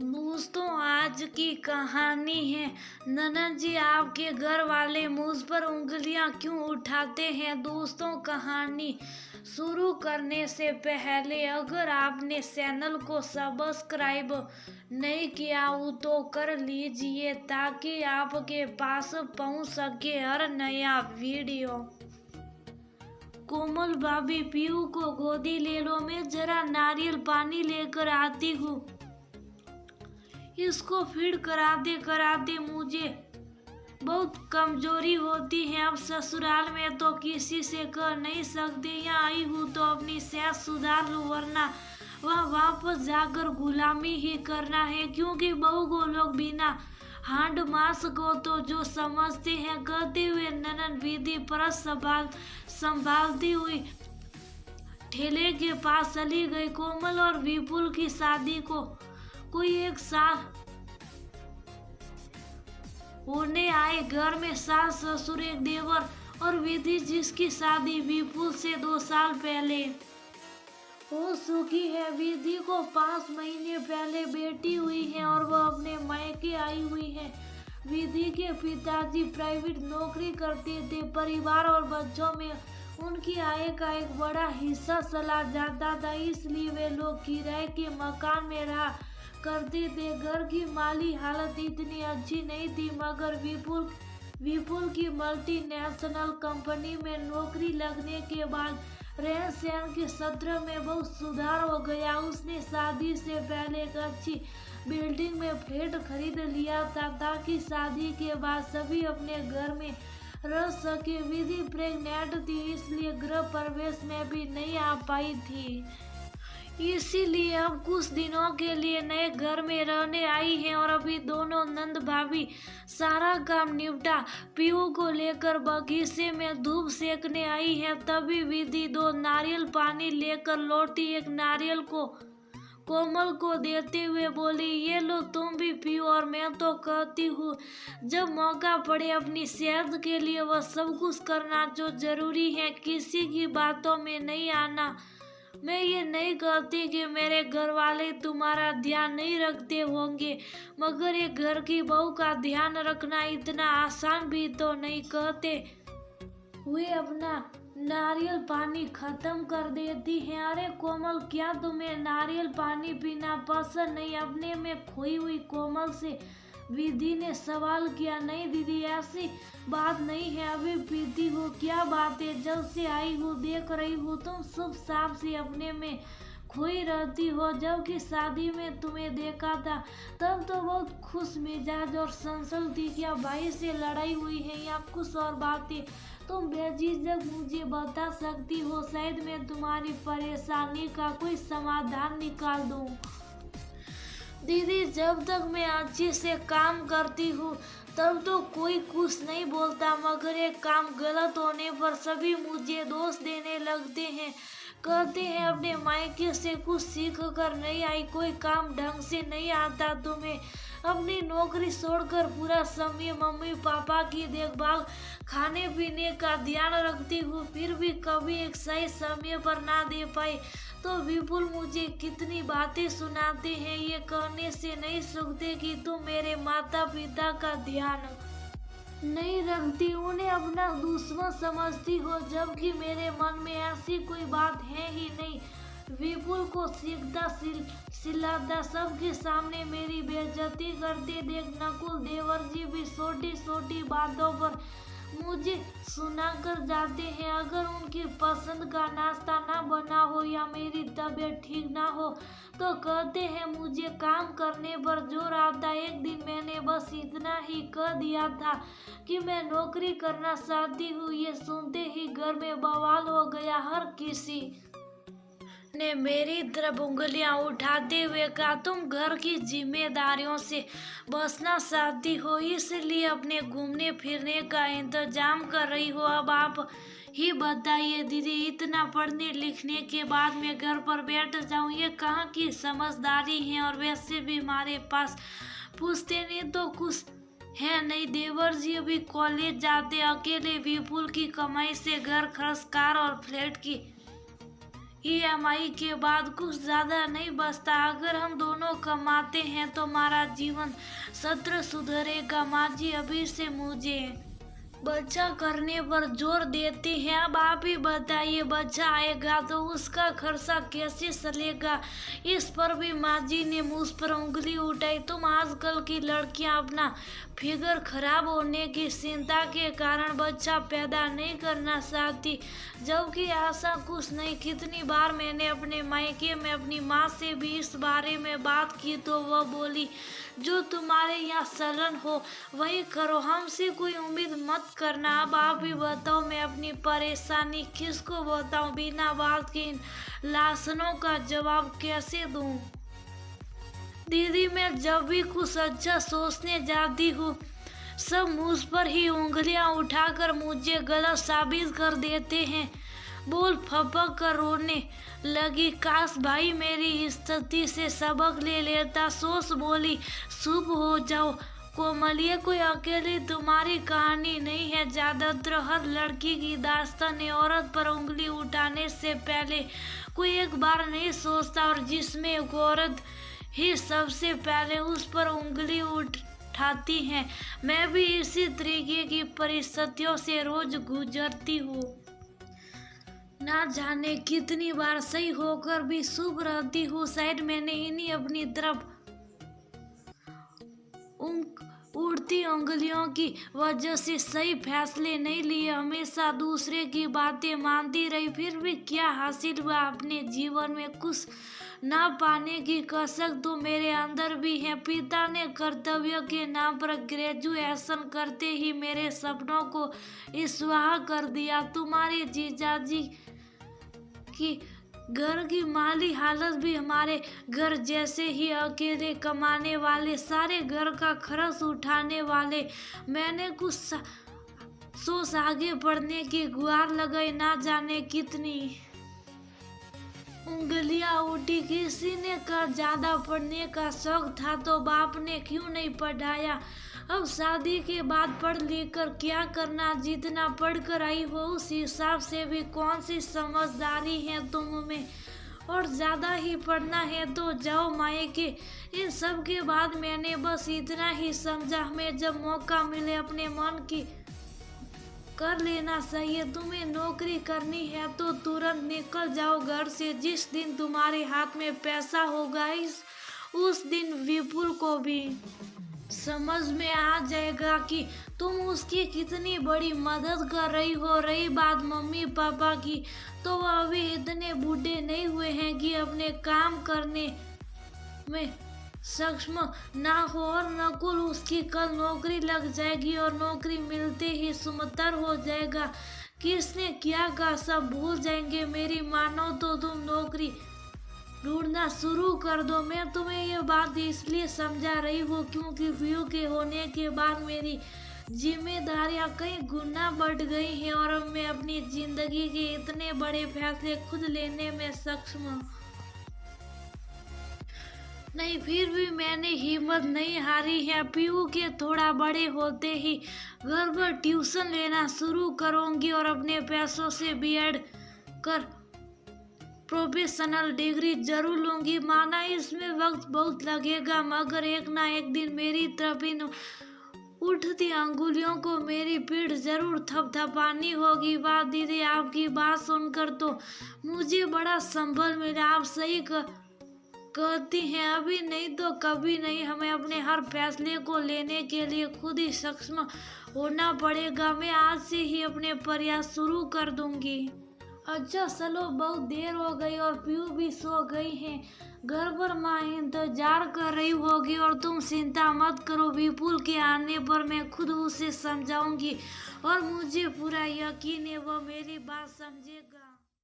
दोस्तों, आज की कहानी है ननद जी आपके घर वाले मुझ पर उंगलियां क्यों उठाते हैं। दोस्तों, कहानी शुरू करने से पहले अगर आपने चैनल को सब्सक्राइब नहीं किया हो तो कर लीजिए ताकि आपके पास पहुंच सके हर नया वीडियो। कोमल भाभी, पीयू को गोदी ले लो, मैं जरा नारियल पानी लेकर आती हूँ। इसको फीड कराते मुझे बहुत कमजोरी होती है। अब ससुराल में तो किसी से कह नहीं सकते, यहाँ आई हूँ तो अपनी सेहत सुधार लूँ वरना वहाँ वापस जाकर गुलामी ही करना है। क्योंकि बहू को लोग बिना हांड मास को तो जो समझते हैं। कहते हुए ननद विधि परत संभालती हुई ठेले के पास चली गई। कोमल और विपुल की शादी को कोई एक साल होने आए। घर में सास ससुर एक देवर और विधि जिसकी शादी विपुल से 2 साल पहले हो चुकी है। विधि को 5 महीने पहले बेटी हुई है और वह अपने मायके आई हुई है। विधि के पिताजी प्राइवेट नौकरी करते थे। परिवार और बच्चों में उनकी आय का एक बड़ा हिस्सा चला जाता था, इसलिए वे लोग किराए के मकान में रहा करते थे। घर की माली हालत इतनी अच्छी नहीं थी, मगर विपुल की मल्टीनेशनल कंपनी में नौकरी लगने के बाद रहन सहन के क्षेत्र में बहुत सुधार हो गया। उसने शादी से पहले एक अच्छी बिल्डिंग में फ्लैट खरीद लिया था ताकि शादी के बाद सभी अपने घर में रह सके। विधि प्रेग्नेंट थी, इसलिए गृह प्रवेश में भी नहीं आ पाई थी, इसीलिए अब कुछ दिनों के लिए नए घर में रहने आई है। और अभी दोनों नंद भाभी सारा काम निपटा पीयू को लेकर बगीचे में धूप सेकने आई है। तभी विधि 2 नारियल पानी लेकर लौटी। एक नारियल को कोमल को देते हुए बोली, ये लो तुम भी पियो। और मैं तो कहती हूँ जब मौका पड़े अपनी सेहत के लिए वह सब कुछ करना जो जरूरी है, किसी की बातों में नहीं आना। मैं ये नहीं कहती कि मेरे घर वाले तुम्हारा ध्यान नहीं रखते होंगे, मगर एक घर की बहू का ध्यान रखना इतना आसान भी तो नहीं। कहते हुए अपना नारियल पानी खत्म कर देती हैं। अरे कोमल, क्या तुम्हें नारियल पानी पीना पसंद नहीं? अपने में खोई हुई कोमल से विधि ने सवाल किया। नहीं दीदी, ऐसी बात नहीं है, अभी पीती हूँ। क्या बात है, जब से आई हूँ देख रही हूँ तुम शुभ शाम से अपने में खोई रहती हो। जबकि शादी में तुम्हें देखा था तब तो बहुत खुश मिजाज और संसल थी। क्या भाई से लड़ाई हुई है या कुछ और बातें? तुम बेझिझक मुझे बता सकती हो, शायद मैं तुम्हारी परेशानी का कोई समाधान निकाल दूँ। दीदी, जब तक मैं अच्छे से काम करती हूँ तब तो कोई कुछ नहीं बोलता, मगर एक काम गलत होने पर सभी मुझे दोष देने लगते हैं। कहते हैं अपने मायके से कुछ सीख कर नहीं आई, कोई काम ढंग से नहीं आता तुम्हें। अपनी नौकरी छोड़कर पूरा समय मम्मी पापा की देखभाल खाने पीने का ध्यान रखती हूँ, फिर भी कभी एक सही समय पर ना दे पाई तो विपुल मुझे कितनी बातें सुनाते हैं। ये कहने से नहीं सकते कि तुम मेरे माता पिता का ध्यान नहीं रखती, उन्हें अपना दुश्मन समझती हो, जबकि मेरे मन में ऐसी कोई बात है ही नहीं। विपुल को सीखता सिलाता सबके सामने मेरी बेइज्जती करते देख नकुल देवर जी भी छोटी छोटी बातों पर मुझे सुना कर जाते हैं। अगर उनकी पसंद का नाश्ता ना बना हो या मेरी तबीयत ठीक ना हो तो कहते हैं मुझे काम करने पर जोर आता। एक दिन मैंने बस इतना ही कह दिया था कि मैं नौकरी करना चाहती हूँ। ये सुनते ही घर में बवाल हो गया। हर किसी ने मेरी तरफ उंगलियां उठाते हुए कहा, तुम घर की जिम्मेदारियों से बचना चाहती हो, इसलिए अपने घूमने फिरने का इंतजाम कर रही हो। अब आप ही बताइए दीदी, इतना पढ़ने लिखने के बाद मैं घर पर बैठ जाऊं, ये कहाँ की समझदारी है? और वैसे भी हमारे पास पूछते नहीं तो कुछ है नहीं। देवर जी अभी कॉलेज जाते, अकेले विपुल की कमाई से घर खर्च, कार और फ्लैट की ईएमआई के बाद कुछ ज्यादा नहीं बचता। अगर हम दोनों कमाते हैं तो हमारा जीवन सत्र सुधरेगा। माँ जी अभी से मुझे बच्चा करने पर जोर देते हैं। अब आप ही बताइए, बच्चा आएगा तो उसका खर्चा कैसे चलेगा? इस पर भी माँ जी ने मुझ पर उंगली उठाई। तुम आजकल की लड़कियां अपना फिगर खराब होने की चिंता के कारण बच्चा पैदा नहीं करना चाहती, जबकि ऐसा कुछ नहीं। कितनी बार मैंने अपने मायके में अपनी माँ से भी इस बारे में बात की तो वह बोली, जो तुम्हारे यहाँ चलन हो वही करो, हमसे कोई उम्मीद मत करना। अब आप ही बताओ, मैं अपनी परेशानी किसको बताऊं? बिना बात के इन लाशनों का जवाब कैसे दूं? दीदी, मैं जब भी कुछ अच्छा सोचने जाती हूँ सब मुझ पर ही उंगलियां उठाकर मुझे गलत साबित कर देते हैं। बोल फपक कर रोने लगी। काश भाई मेरी स्थिति से सबक ले लेता। सोच बोली, शुभ हो जाओ कोमलिया, कोई अकेली तुम्हारी कहानी नहीं है। ज्यादातर हर लड़की की दास्तान है। औरत पर उंगली उठाने से पहले कोई एक बार नहीं सोचता, और जिसमें एक औरत ही सबसे पहले उस पर उंगली उठाती है। मैं भी इसी तरीके की परिस्थितियों से रोज गुजरती हूँ। ना जाने कितनी बार सही होकर भी शुभ रहती हूँ। शायद मैंने इन्हीं अपनी तरफ उड़ती उंगलियों की वजह से सही फैसले नहीं लिए। हमेशा दूसरे की बातें मानती रही, फिर भी क्या हासिल हुआ? अपने जीवन में कुछ ना पाने की कसक तो मेरे अंदर भी है। पिता ने कर्तव्य के नाम पर ग्रेजुएशन करते ही मेरे सपनों को स्वाहा कर दिया। तुम्हारे जीजाजी की घर की माली हालत भी हमारे घर जैसे ही, अकेले कमाने वाले, सारे घर का खर्च उठाने वाले। मैंने कुछ सोच आगे बढ़ने की गुहार लगाई। ना जाने कितनी उंगलियां उठी। किसी ने कहा ज्यादा पढ़ने का शौक था तो बाप ने क्यों नहीं पढ़ाया। अब शादी के बाद पढ़ लिख कर क्या करना? जितना पढ़ कर आई हो उस हिसाब से भी कौन सी समझदारी है तुम में, और ज्यादा ही पढ़ना है तो जाओ मायके। इन सब के बाद मैंने बस इतना ही समझा, हमें जब मौका मिले अपने मन की कर लेना चाहिए। तुम्हें नौकरी करनी है तो तुरंत निकल जाओ घर से। जिस दिन तुम्हारे हाथ में पैसा होगा उस दिन विपुल को भी समझ में आ जाएगा कि तुम उसकी कितनी बड़ी मदद कर रही हो। रही बात मम्मी पापा की, तो वह अभी इतने बूढ़े नहीं हुए हैं कि अपने काम करने में सक्षम ना हो। और नकुल, उसकी कल नौकरी लग जाएगी और नौकरी मिलते ही सुमतर हो जाएगा। किसने क्या कहा सब भूल जाएंगे। मेरी मानो तो तुम नौकरी ढूंढना शुरू कर दो। मैं तुम्हें ये बात इसलिए समझा रही हूँ क्योंकि व्यू के होने के बाद मेरी जिम्मेदारियां कई गुना बढ़ गई हैं, और अब मैं अपनी जिंदगी के इतने बड़े फैसले खुद लेने में सक्षम हूँ। नहीं, फिर भी मैंने हिम्मत नहीं हारी है। पीयू के थोड़ा बड़े होते ही घर पर ट्यूशन लेना शुरू करूंगी और अपने पैसों से बीएड कर प्रोफेशनल डिग्री जरूर लूंगी। माना इसमें वक्त बहुत लगेगा, मगर एक ना एक दिन मेरी तरफ इन उठती अंगुलियों को मेरी पीठ जरूर थपथपानी होगी। वाह दीदी, आपकी बात सुनकर तो मुझे बड़ा संभल मिला। आप सही कहती हैं, अभी नहीं तो कभी नहीं। हमें अपने हर फैसले को लेने के लिए खुद ही सक्षम होना पड़ेगा। मैं आज से ही अपने प्रयास शुरू कर दूंगी। अच्छा चलो, बहुत देर हो गई और पीयू भी सो गई हैं। घर पर माँ इंतजार कर रही होगी, और तुम चिंता मत करो, विपुल के आने पर मैं खुद उसे समझाऊंगी और मुझे पूरा यकीन है वो मेरी बात समझेगा।